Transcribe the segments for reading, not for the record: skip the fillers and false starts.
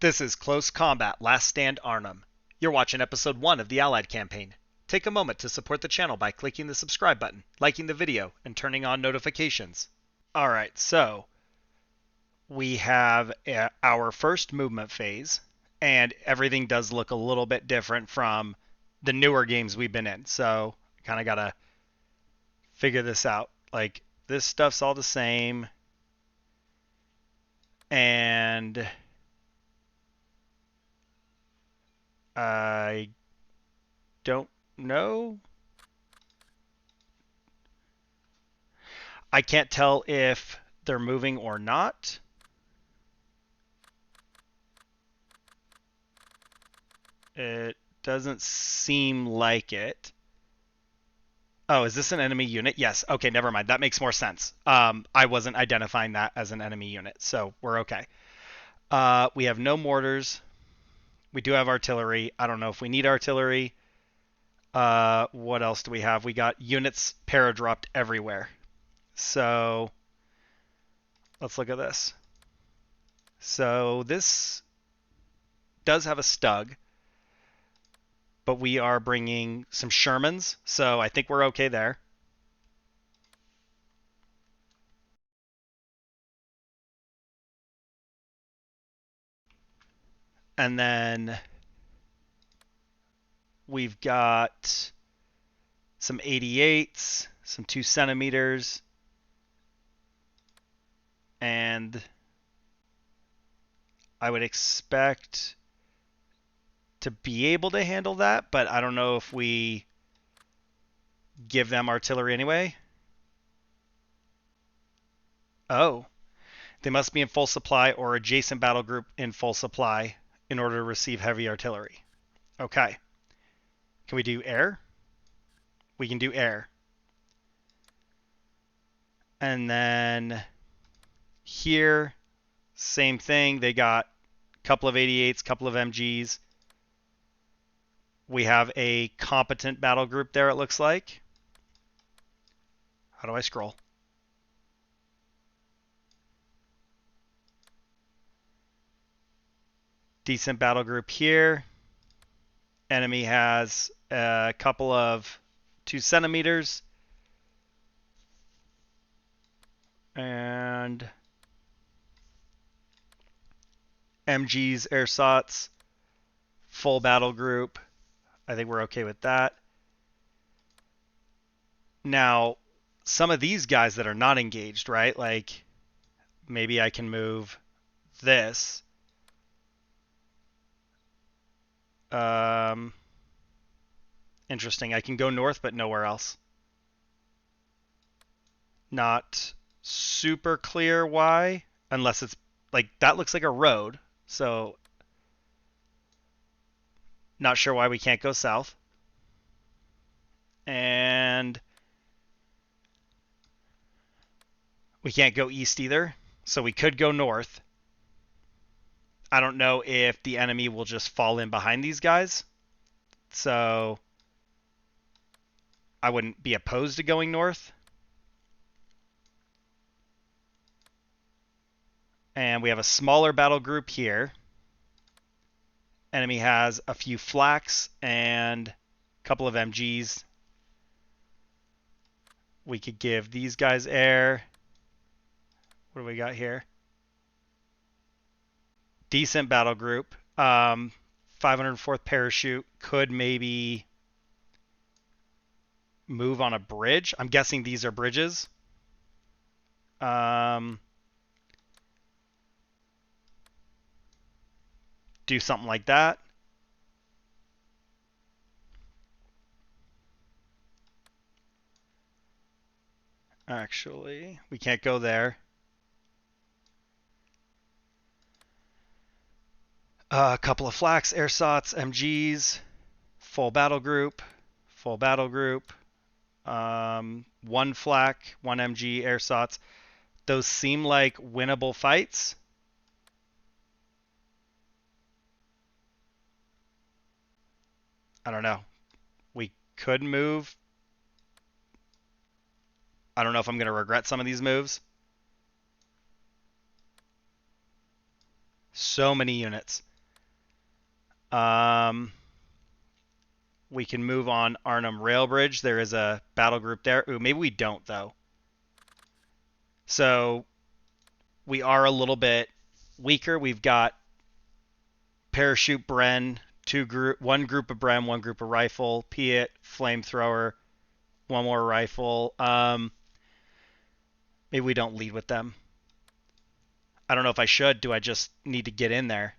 This is Close Combat Last Stand Arnhem. You're watching episode 1 of the Allied campaign. Take a moment to support the channel by clicking the subscribe button, liking the video, and turning on notifications. Alright, so we have our first movement phase, and everything does look a little bit different from the newer games we've been in. So, kind of gotta figure this out. Like, this stuff's all the same, and I don't know. I can't tell if they're moving or not. It doesn't seem like it. Oh, is this an enemy unit? Yes. Okay, never mind. That makes more sense. I wasn't identifying that as an enemy unit, so we're okay. We have no mortars. We do have artillery. I don't know if we need artillery. What else do we have? We got units paradropped everywhere. So let's look at this. So this does have a Stug, but we are bringing some Shermans, so I think we're okay there. And then we've got some 88s, some 2 centimeters, and I would expect to be able to handle that, but I don't know if we give them artillery anyway. Oh, they must be in full supply or adjacent battle group in full supply in order to receive heavy artillery. Okay. Can we do air? We can do air. And then here, same thing. They got a couple of 88s, couple of MGs. We have a competent battle group there, it looks like. How do I scroll? Decent battle group here. Enemy has a couple of 2 centimeters. And MGs, airsots, full battle group. I think we're okay with that. Now, some of these guys that are not engaged, right? Like, maybe I can move this. Interesting. I can go north, but nowhere else. Not super clear why, unless it's like that looks like a road. So, not sure why we can't go south. And we can't go east either. So we could go north. I don't know if the enemy will just fall in behind these guys. So I wouldn't be opposed to going north. And we have a smaller battle group here. Enemy has a few flaks and a couple of MGs. We could give these guys air. What do we got here? Decent battle group. 504th parachute could maybe move on a bridge. I'm guessing these are bridges. Do something like that. Actually, we can't go there. A couple of flaks, airsots, MGs, full battle group, full battle group. One flak, one MG, airsots. Those seem like winnable fights. I don't know. We could move. I don't know if I'm going to regret some of these moves. So many units. We can move on Arnhem Rail Bridge. There is a battle group there. Ooh, maybe we don't, though. So we are a little bit weaker. We've got Parachute Bren, one group of Bren, one group of rifle, Piet, flamethrower, one more rifle. Maybe we don't lead with them. I don't know if I should. Do I just need to get in there?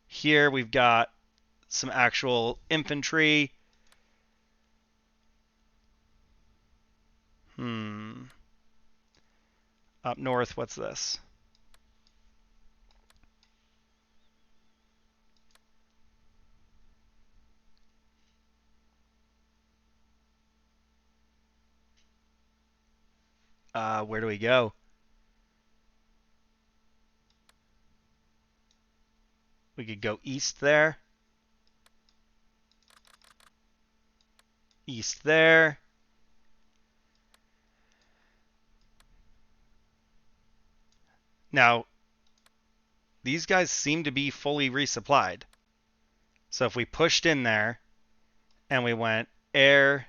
Here we've got some actual infantry. Up north, what's this? Where do we go? We could go east there. East there. Now, these guys seem to be fully resupplied. So if we pushed in there and we went air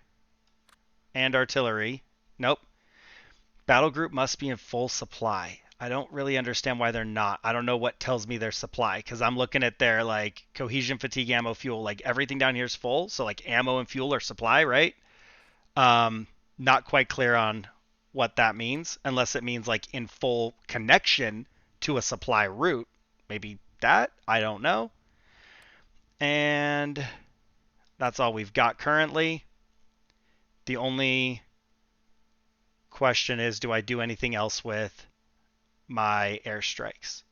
and artillery, nope. Battle group must be in full supply. I don't really understand why they're not. I don't know what tells me their supply, because I'm looking at their like cohesion, fatigue, ammo, fuel. Like everything down here is full, so like ammo and fuel are supply, right? Not quite clear on what that means, unless it means like in full connection to a supply route. Maybe that, I don't know. And that's all we've got currently. The only question is, do I do anything else with my airstrikes?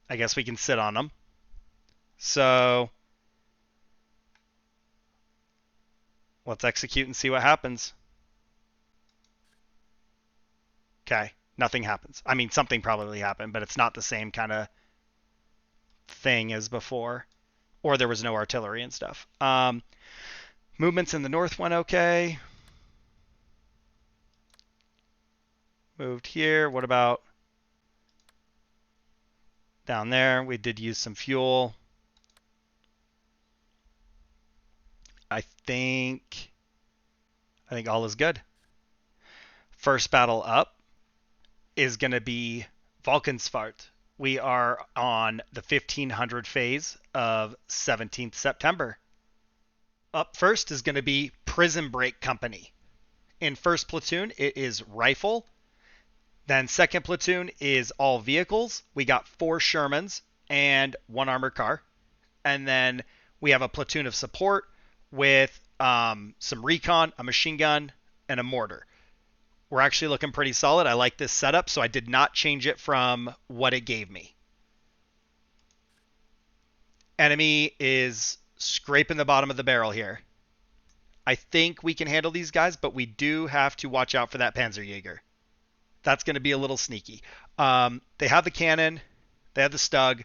I guess we can sit on them. So let's execute and see what happens. Okay, nothing happens. I mean, something probably happened, but it's not the same kind of thing as before. Or there was no artillery and stuff. Movements in the north went okay. Moved here. What about down there? We did use some fuel. I think all is good. First battle up is going to be Valkensvaard. We are on the 1500 phase of 17th September. Up first is going to be Prison Break Company. In first platoon, it is rifle. Then second platoon is all vehicles. We got 4 Shermans and 1 armored car. And then we have a platoon of support with some recon, a machine gun, and a mortar. We're actually looking pretty solid. I like this setup, so I did not change it from what it gave me. Enemy is scraping the bottom of the barrel here. I think we can handle these guys, but we do have to watch out for that Panzerjäger. That's going to be a little sneaky. They have the cannon, they have the Stug,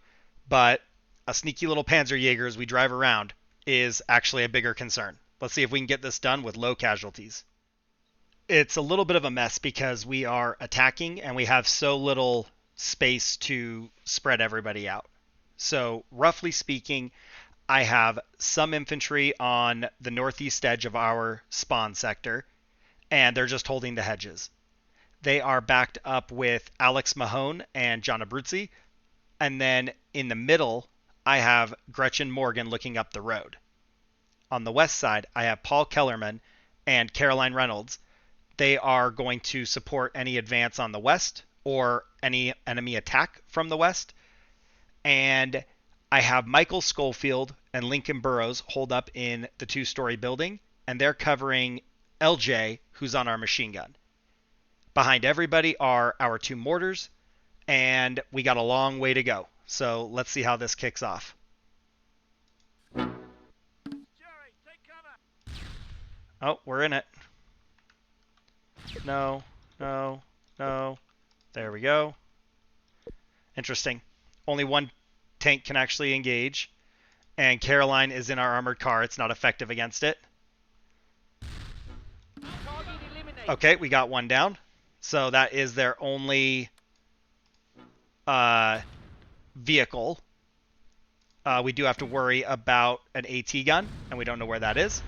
but a sneaky little Panzerjäger as we drive around is actually a bigger concern. Let's see if we can get this done with low casualties. It's a little bit of a mess because we are attacking and we have so little space to spread everybody out. So roughly speaking, I have some infantry on the northeast edge of our spawn sector, and they're just holding the hedges. They are backed up with Alex Mahone and John Abruzzi. And then in the middle, I have Gretchen Morgan looking up the road. On the west side, I have Paul Kellerman and Caroline Reynolds. They are going to support any advance on the west or any enemy attack from the west. And I have Michael Schofield and Lincoln Burrows hold up in the 2-story building, and they're covering LJ, who's on our machine gun. Behind everybody are our 2 mortars, and we got a long way to go. So let's see how this kicks off. Oh, we're in it. No. There we go. Interesting. Only 1 tank can actually engage, and Caroline is in our armored car. It's not effective against it. Okay, we got 1 down. So that is their only vehicle. we do have to worry about an AT gun, and we don't know where that is.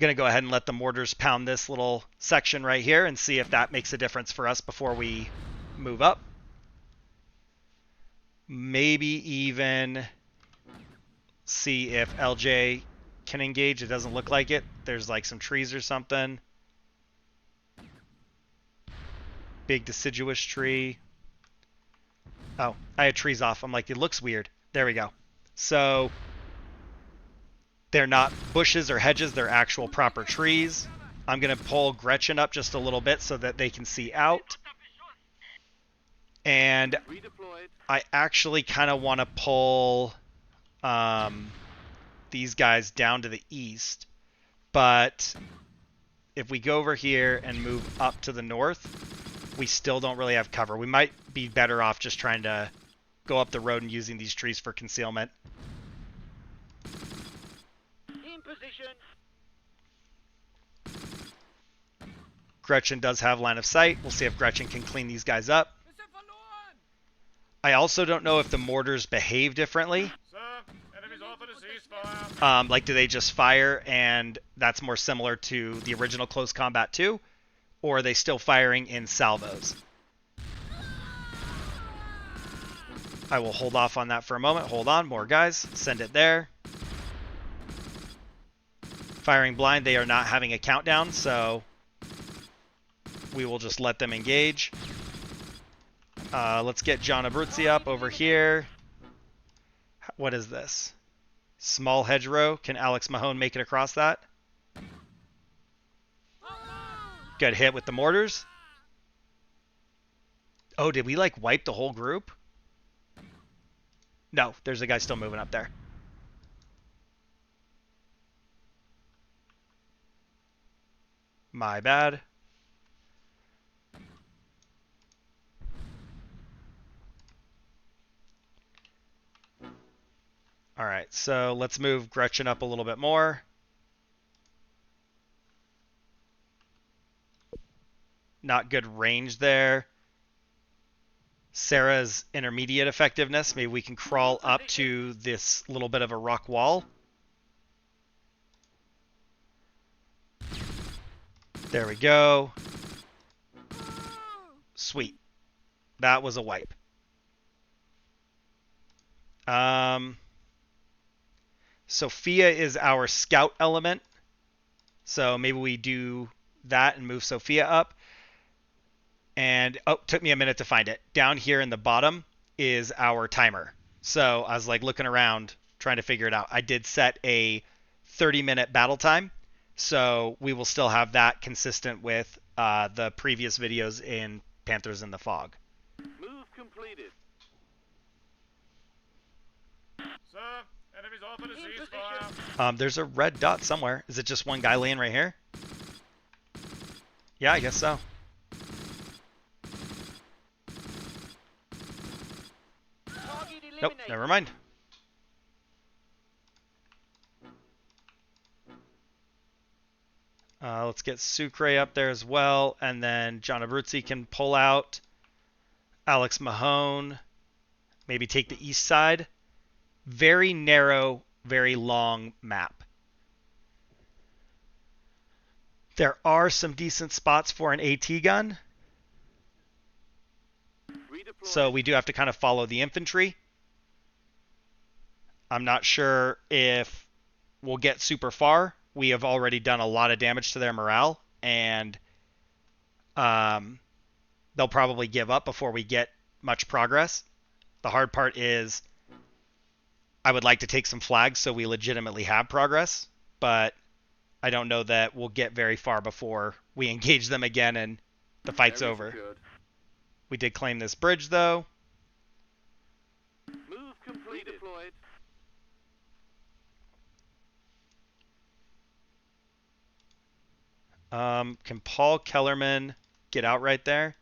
Going to go ahead and let the mortars pound this little section right here and see if that makes a difference for us before we move up. Maybe even see if LJ can engage. It doesn't look like it. There's like some trees or something. Big deciduous tree. Oh, I had trees off. I'm like, it looks weird. There we go. So they're not bushes or hedges. They're actual proper trees. I'm going to pull Gretchen up just a little bit so that they can see out. And I actually kind of want to pull these guys down to the east. But if we go over here and move up to the north, we still don't really have cover. We might be better off just trying to go up the road and using these trees for concealment. In position. Gretchen does have line of sight. We'll see if Gretchen can clean these guys up. I also don't know if the mortars behave differently. Sir, enemies offer to ceasefire. Like, do they just fire and that's more similar to the original Close Combat 2? Or are they still firing in salvos? I will hold off on that for a moment. Hold on, more guys. Send it there. Firing blind, they are not having a countdown, so we will just let them engage. Let's get John Abruzzi up over here. What is this? Small hedgerow. Can Alex Mahone make it across that? Good hit with the mortars. Oh, did we like wipe the whole group? No, there's a guy still moving up there. My bad. All right, so let's move Gretchen up a little bit more. Not good range there. Sarah's intermediate effectiveness. Maybe we can crawl up to this little bit of a rock wall. There we go. Sweet. That was a wipe. Sophia is our scout element. So maybe we do that and move Sophia up. And, oh, took me a minute to find it. Down here in the bottom is our timer. So I was like looking around trying to figure it out. I did set a 30-minute battle time. So we will still have that consistent with the previous videos in Panthers in the Fog. Move completed. Sir, enemies offer to ceasefire. There's a red dot somewhere. Is it just one guy laying right here? Yeah, I guess so. Nope, never mind. Let's get Sucre up there as well, and then John Abruzzi can pull out. Alex Mahone, maybe take the east side. Very narrow, very long map. There are some decent spots for an AT gun. So we do have to kind of follow the infantry. I'm not sure if we'll get super far. We have already done a lot of damage to their morale, and they'll probably give up before we get much progress. The hard part is I would like to take some flags so we legitimately have progress, but I don't know that we'll get very far before we engage them again and the fight's over. Secured. We did claim this bridge, though. Move completed. Deployed. Can Paul Kellerman get out right there?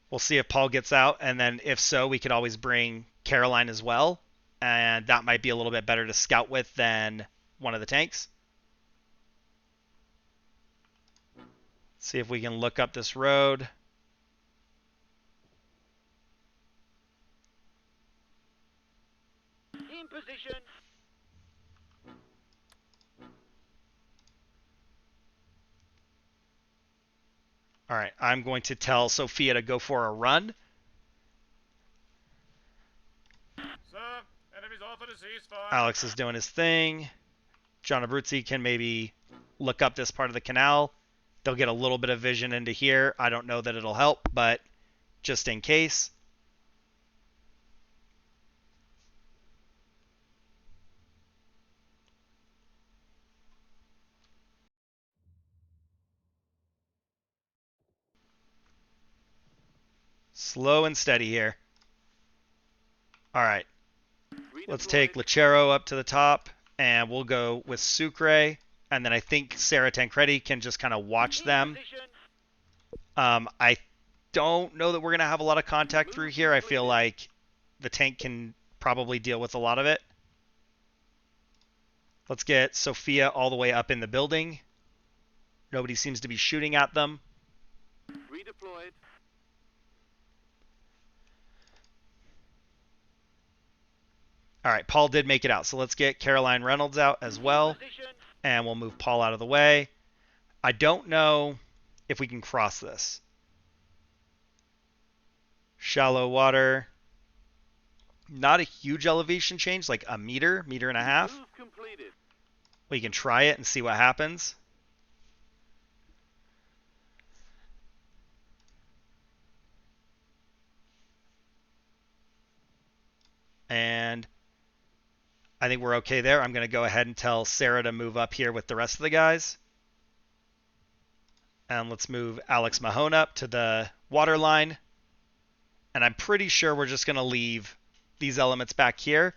We'll see if Paul gets out, and then if so, we could always bring Caroline as well, and that might be a little bit better to scout with than one of the tanks. See if we can look up this road. All right, I'm going to tell Sophia to go for a run. Sir, enemies offer to ceasefire. Alex is doing his thing. John Abruzzi can maybe look up this part of the canal. They'll get a little bit of vision into here. I don't know that it'll help, but just in case. Slow and steady here. All right. Let's take Lechero up to the top, and we'll go with Sucre. And then I think Sarah Tancredi can just kind of watch them. I don't know that we're going to have a lot of contact through here. I feel like the tank can probably deal with a lot of it. Let's get Sophia all the way up in the building. Nobody seems to be shooting at them. Redeployed. All right, Paul did make it out. So let's get Caroline Reynolds out as well. And we'll move Paul out of the way. I don't know if we can cross this. Shallow water. Not a huge elevation change, like a meter, meter and a half. We can try it and see what happens. And I think we're okay there. I'm going to go ahead and tell Sarah to move up here with the rest of the guys. And let's move Alex Mahone up to the water line. And I'm pretty sure we're just going to leave these elements back here.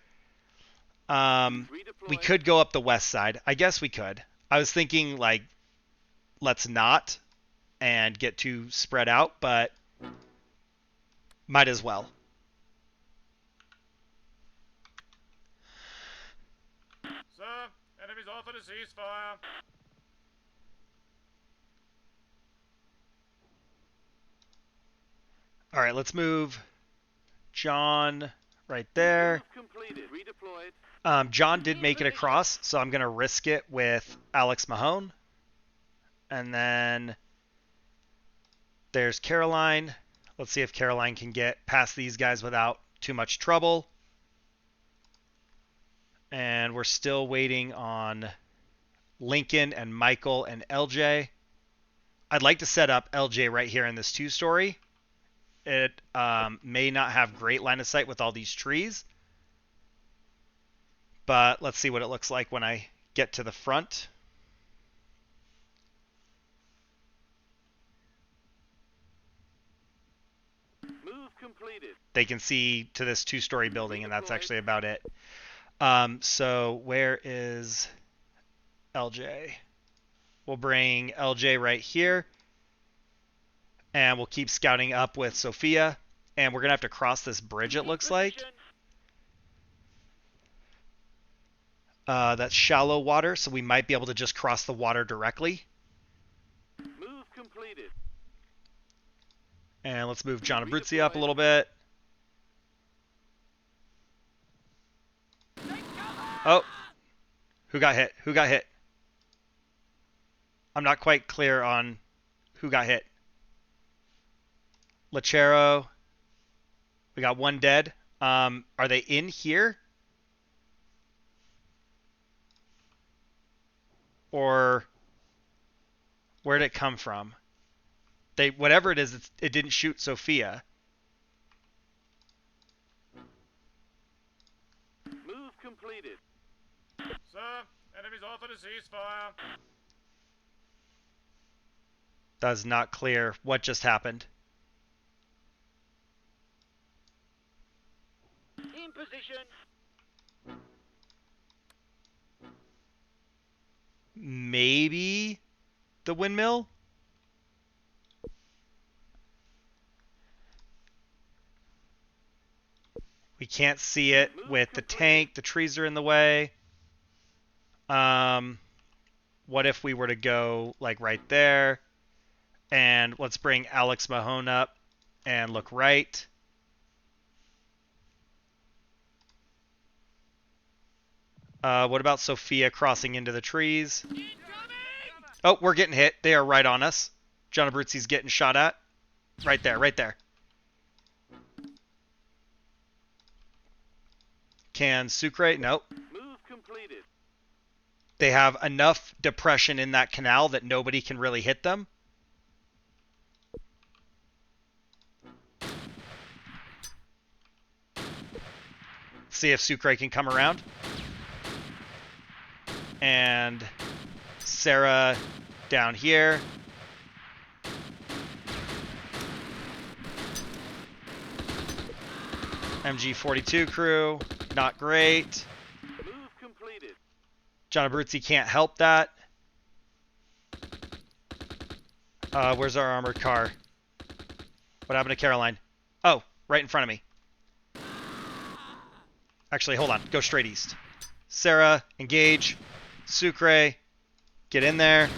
We could go up the west side. I guess we could. I was thinking, like, let's not and get too spread out, but might as well. Sir, enemies offer to ceasefire. All right, let's move John right there. John did make it across, so I'm going to risk it with Alex Mahone. And then there's Caroline. Let's see if Caroline can get past these guys without too much trouble. And we're still waiting on Lincoln and Michael and LJ. I'd like to set up LJ right here in this two-story. It may not have great line of sight with all these trees. But let's see what it looks like when I get to the front. Move completed. They can see to this two-story building, and that's actually about it. So where is LJ? We'll bring LJ right here. And we'll keep scouting up with Sophia. And we're going to have to cross this bridge, it looks like. That's shallow water, so we might be able to just cross the water directly. Move completed. And let's move John Abruzzi up a little bit. Oh, who got hit? Who got hit? I'm not quite clear on who got hit. Lechero. We got one dead. Are they in here? Or where did it come from? Whatever it is, it didn't shoot Sophia. Move completed. Sir, enemies offer to ceasefire. That's not clear what just happened. In position. Maybe the windmill? We can't see it with the tank. The trees are in the way. What if we were to go like right there? And let's bring Alex Mahone up and look right. What about Sophia crossing into the trees? Oh, we're getting hit. They are right on us. John Abruzzi's getting shot at. Right there, right there. Can Sucre? Nope. Move completed. They have enough depression in that canal that nobody can really hit them. See if Sucre can come around. And Sarah down here. MG42 crew, not great. Move completed. John Abruzzi can't help that. Where's our armored car? What happened to Caroline? Oh, right in front of me. Actually, hold on. Go straight east. Sarah, engage. Sucre, get in there.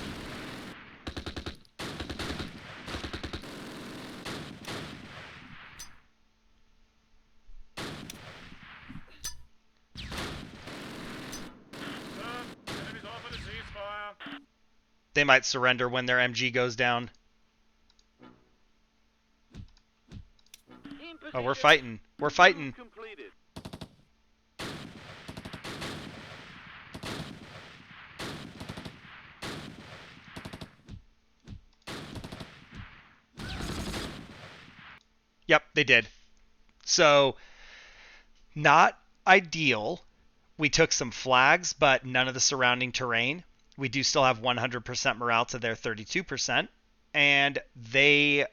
Enemies offer to ceasefire. They might surrender when their MG goes down. In position. Oh, we're fighting. We're fighting. Move completed. Yep, they did. So, not ideal. We took some flags, but none of the surrounding terrain. We do still have 100% morale to their 32%, and they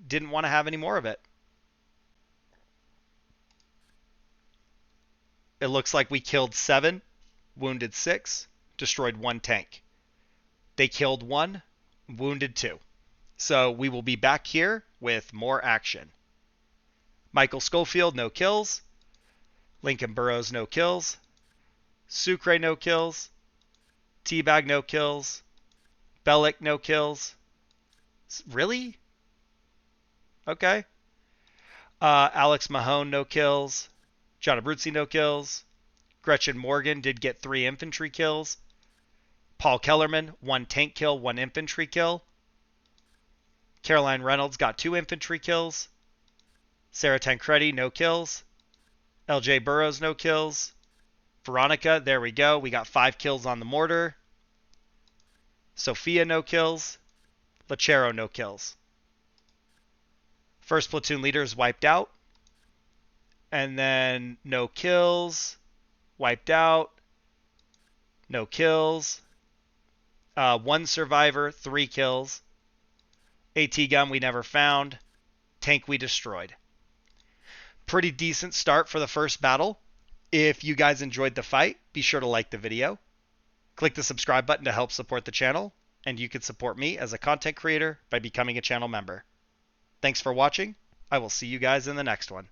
didn't want to have any more of it. It looks like we killed 7, wounded 6, destroyed 1 tank. They killed 1, wounded 2. So we will be back here with more action. Michael Schofield, no kills. Lincoln Burrows, no kills. Sucre, no kills. Teabag, no kills. Bellick, no kills. Really? Okay. Alex Mahone, no kills. John Abruzzi, no kills. Gretchen Morgan did get 3 infantry kills. Paul Kellerman, 1 tank kill, 1 infantry kill. Caroline Reynolds got 2 infantry kills. Sarah Tancredi, no kills. LJ Burrows, no kills. Veronica, there we go. We got 5 kills on the mortar. Sophia, no kills. Lachero, no kills. First platoon leader is wiped out. And then no kills. Wiped out. No kills. 1 survivor, 3 kills. AT gun we never found. Tank we destroyed. Pretty decent start for the first battle. If you guys enjoyed the fight, be sure to like the video. Click the subscribe button to help support the channel, and you can support me as a content creator by becoming a channel member. Thanks for watching. I will see you guys in the next one.